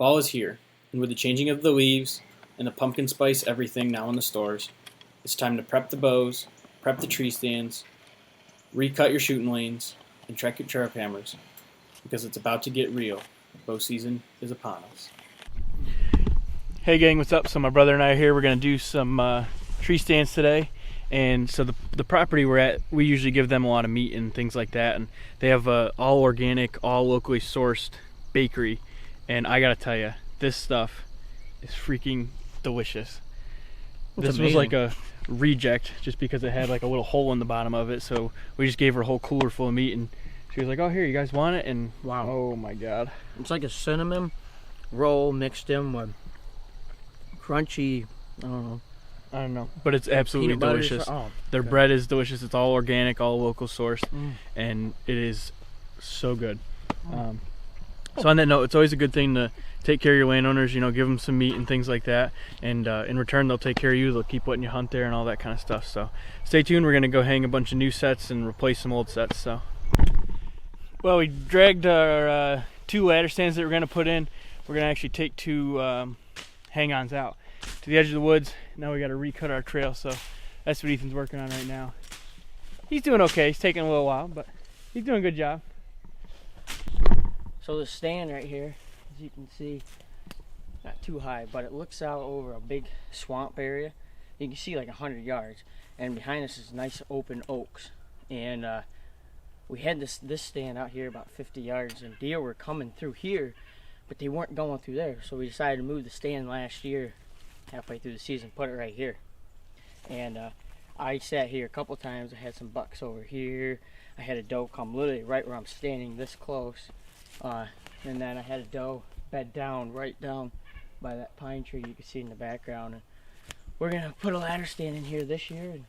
Fall is here, and with the changing of the leaves and the pumpkin spice everything now in the stores, it's time to prep the bows, prep the tree stands, recut your shooting lanes, and track your trap hammers, because it's about to get real. Bow season is upon us. Hey gang, what's up? So my brother and I are here. We're going to do some tree stands today. And so the property we're at, we usually give them a lot of meat and things like that. And they have a all organic, all locally sourced bakery. And I gotta tell you, this stuff is freaking delicious. This was like a reject just because it had like a little hole in the bottom of it. So we just gave her a whole cooler full of meat, and she was like, "Oh, here, you guys want it?" And wow, oh my god, it's like a cinnamon roll mixed in with crunchy, I don't know, but it's absolutely delicious. Their bread is delicious. It's all organic, all local sourced, and it is so good. So on that note, it's always a good thing to take care of your landowners, you know, give them some meat and things like that, and in return they'll take care of you. They'll keep letting you hunt there and all that kind of stuff. So stay tuned. We're gonna go hang a bunch of new sets and replace some old sets. So, well, we dragged our 2 ladder stands that we're gonna put in. We're gonna actually take 2 hang-ons out to the edge of the woods. Now we got to recut our trail, so that's what Ethan's working on right now. He's doing okay. He's taking a little while, but he's doing a good job. So the stand right here, as you can see, not too high, but it looks out over a big swamp area. You can see like 100 yards, and behind us is nice open oaks. And we had this stand out here about 50 yards, and deer were coming through here, but they weren't going through there. So we decided to move the stand last year, halfway through the season, put it right here. And I sat here a couple times. I had some bucks over here. I had a doe come literally right where I'm standing, this close. And then I had a doe bed down right down by that pine tree you can see in the background. And we're gonna put a ladder stand in here this year and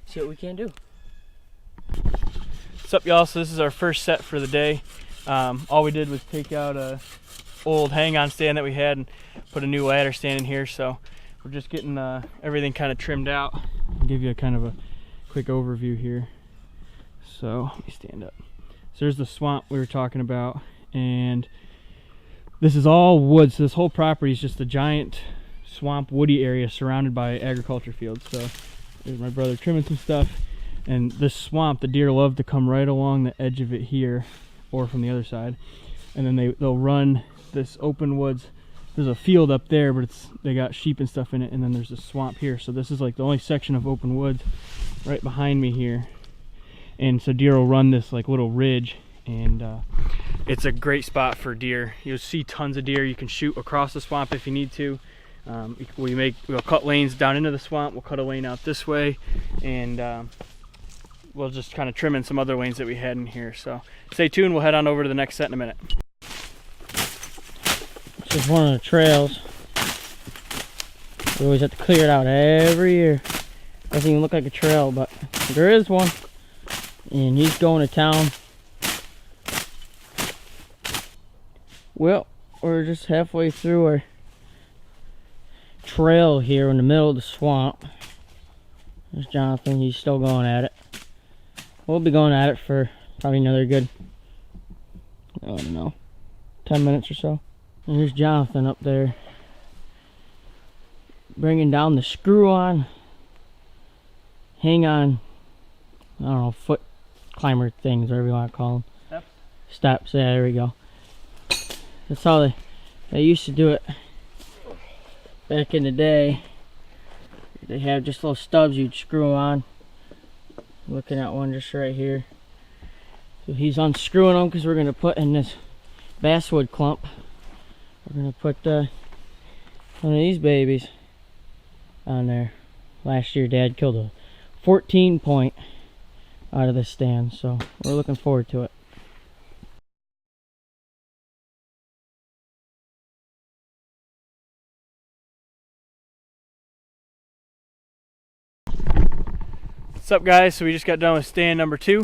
see what we can do. What's up, y'all? So this is our first set for the day. All we did was take out a old hang-on stand that we had and put a new ladder stand in here. So we're just getting everything kind of trimmed out. I'll give you a kind of a quick overview here. So let me stand up. So there's the swamp we were talking about, and this is all woods. So this whole property is just a giant swamp, woody area surrounded by agriculture fields. So there's my brother trimming some stuff, and this swamp, the deer love to come right along the edge of it here, or from the other side, and then they'll run this open woods. There's a field up there, but they got sheep and stuff in it, and then there's a swamp here. So this is like the only section of open woods right behind me here. And so deer will run this like little ridge, and it's a great spot for deer. You'll see tons of deer. You can shoot across the swamp if you need to. We'll cut lanes down into the swamp. We'll cut a lane out this way, and we'll just kind of trim in some other lanes that we had in here. So stay tuned. We'll head on over to the next set in a minute. This is one of the trails. We always have to clear it out every year. Doesn't even look like a trail, but there is one. And he's going to town. Well, we're just halfway through our trail here in the middle of the swamp. There's Jonathan. He's still going at it. We'll be going at it for probably another good, I don't know, 10 minutes or so. And here's Jonathan up there bringing down the screw-on, hang-on, I don't know, foot climber things, whatever you want to call them. Steps, yeah, there we go. That's how they used to do it back in the day. They have just little stubs you'd screw on. Looking at one just right here. So he's unscrewing them because we're going to put in this basswood clump. We're going to put one of these babies on there. Last year Dad killed a 14 point out of this stand, so we're looking forward to it. What's up, guys? So we just got done with stand number 2.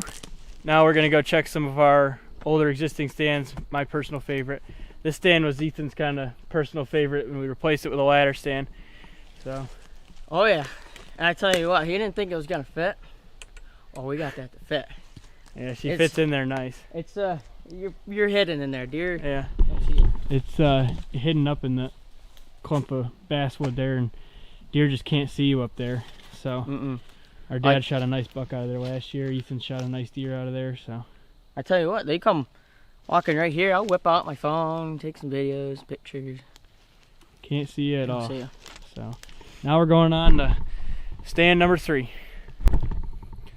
Now we're gonna go check some of our older existing stands. My personal favorite. This stand was Ethan's kind of personal favorite, and we replaced it with a ladder stand. So, oh yeah, and I tell you what, he didn't think it was gonna fit. Oh, we got that to fit. Yeah, she fits in there nice. It's you're hidden in there, deer. Yeah. Don't see it. It's hidden up in the clump of basswood there, and deer just can't see you up there. So our dad shot a nice buck out of there last year. Ethan shot a nice deer out of there. So I tell you what, they come walking right here. I'll whip out my phone, take some videos, pictures. Can't see you at all. See ya. So now we're going on to stand number 3.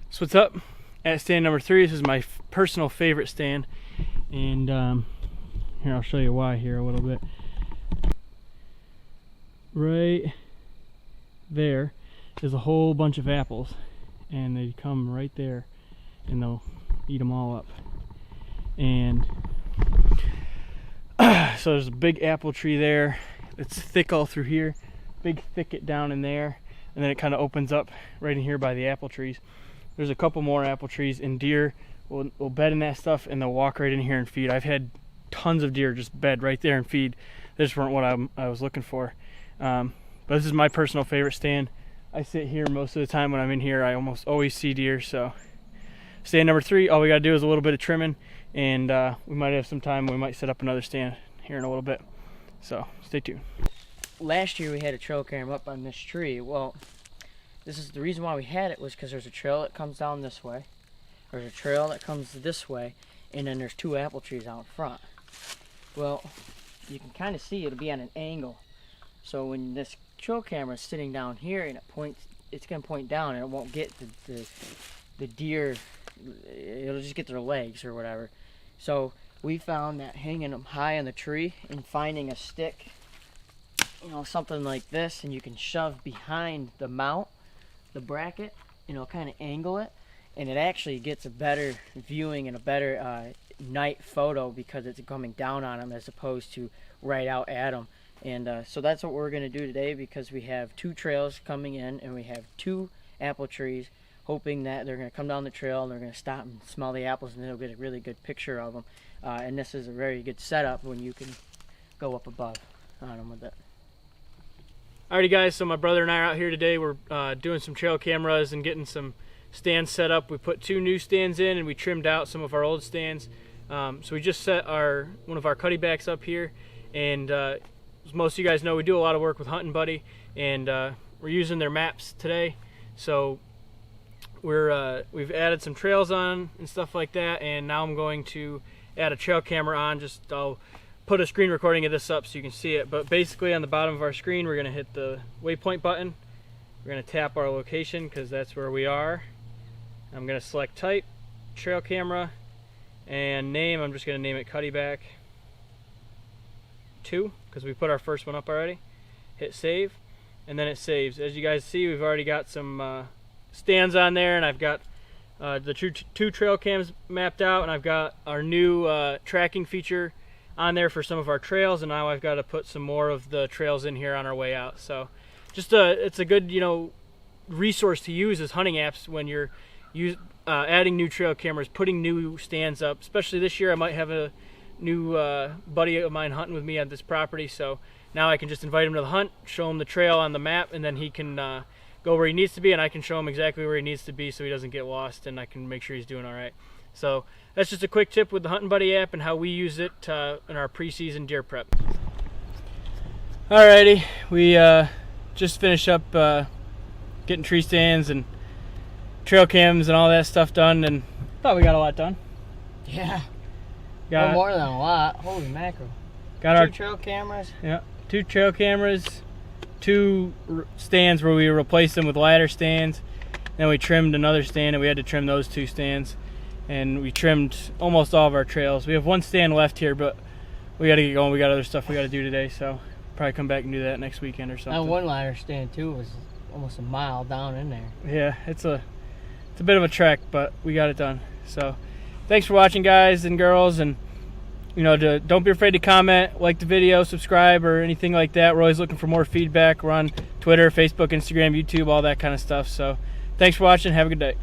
So what's up at stand number 3? This is my personal favorite stand, and here I'll show you why here a little bit. Right there is a whole bunch of apples, and they come right there and they'll eat them all up. And so there's a big apple tree there. It's thick all through here, big thicket down in there, and then it kind of opens up right in here by the apple trees. There's a couple more apple trees, and deer will bed in that stuff, and they'll walk right in here and feed. I've had tons of deer just bed right there and feed. They just weren't what I was looking for. But this is my personal favorite stand. I sit here most of the time when I'm in here. I almost always see deer. So stand number 3, all we gotta do is a little bit of trimming, and we might have some time. We might set up another stand here in a little bit. So stay tuned. Last year we had a trail camera up on this tree. Well, this is the reason why we had it was because there's a trail that comes down this way. There's a trail that comes this way, and then there's 2 apple trees out front. Well, you can kind of see it'll be on an angle. So when this trail camera is sitting down here and it's going to point down, and it won't get the deer. It'll just get their legs or whatever. So we found that hanging them high on the tree and finding a stick, you know, something like this, and you can shove behind the mount, the bracket, you know, kind of angle it, and it actually gets a better viewing and a better night photo because it's coming down on them as opposed to right out at them. And so that's what we're going to do today, because we have 2 trails coming in and we have 2 apple trees, hoping that they're going to come down the trail and they're going to stop and smell the apples, and they'll get a really good picture of them. And this is a very good setup when you can go up above on them with it. Alrighty guys, so my brother and I are out here today. We're doing some trail cameras and getting some stands set up. We put 2 new stands in, and we trimmed out some of our old stands. So we just set one of our cutty backs up here, and as most of you guys know, we do a lot of work with Hunting Buddy, and we're using their maps today. So we've added some trails on and stuff like that, and now I'm going to add a trail camera on. I'll put a screen recording of this up so you can see it. But basically on the bottom of our screen, we're going to hit the waypoint button. We're going to tap our location because that's where we are. I'm going to select type, trail camera, and name. I'm just going to name it Cuttyback 2 because we put our first one up already. Hit save, and then it saves. As you guys see, we've already got some stands on there, and I've got the 2 trail cams mapped out, and I've got our new tracking feature on there for some of our trails, and now I've got to put some more of the trails in here on our way out. So just it's a good, you know, resource to use as hunting apps when you're adding new trail cameras, putting new stands up. Especially this year, I might have a new buddy of mine hunting with me on this property, so now I can just invite him to the hunt, show him the trail on the map, and then he can go where he needs to be, and I can show him exactly where he needs to be so he doesn't get lost, and I can make sure he's doing all right. So that's just a quick tip with the Hunting Buddy app and how we use it in our pre-season deer prep. Alrighty, we just finished up getting tree stands and trail cams and all that stuff done, and thought we got a lot done. Yeah. Got more than a lot. Holy mackerel. Got 2 our trail cameras. Yeah, 2 trail cameras, 2 stands where we replaced them with ladder stands. Then we trimmed another stand, and we had to trim those 2 stands. And we trimmed almost all of our trails. We have 1 stand left here, but we got to get going. We got other stuff we got to do today, so probably come back and do that next weekend or something. And 1 ladder stand too was almost a mile down in there. Yeah, it's a bit of a trek, but we got it done. So thanks for watching, guys and girls, and you know, don't be afraid to comment, like the video, subscribe, or anything like that. We're always looking for more feedback. We're on Twitter, Facebook, Instagram, YouTube, all that kind of stuff. So thanks for watching. Have a good day.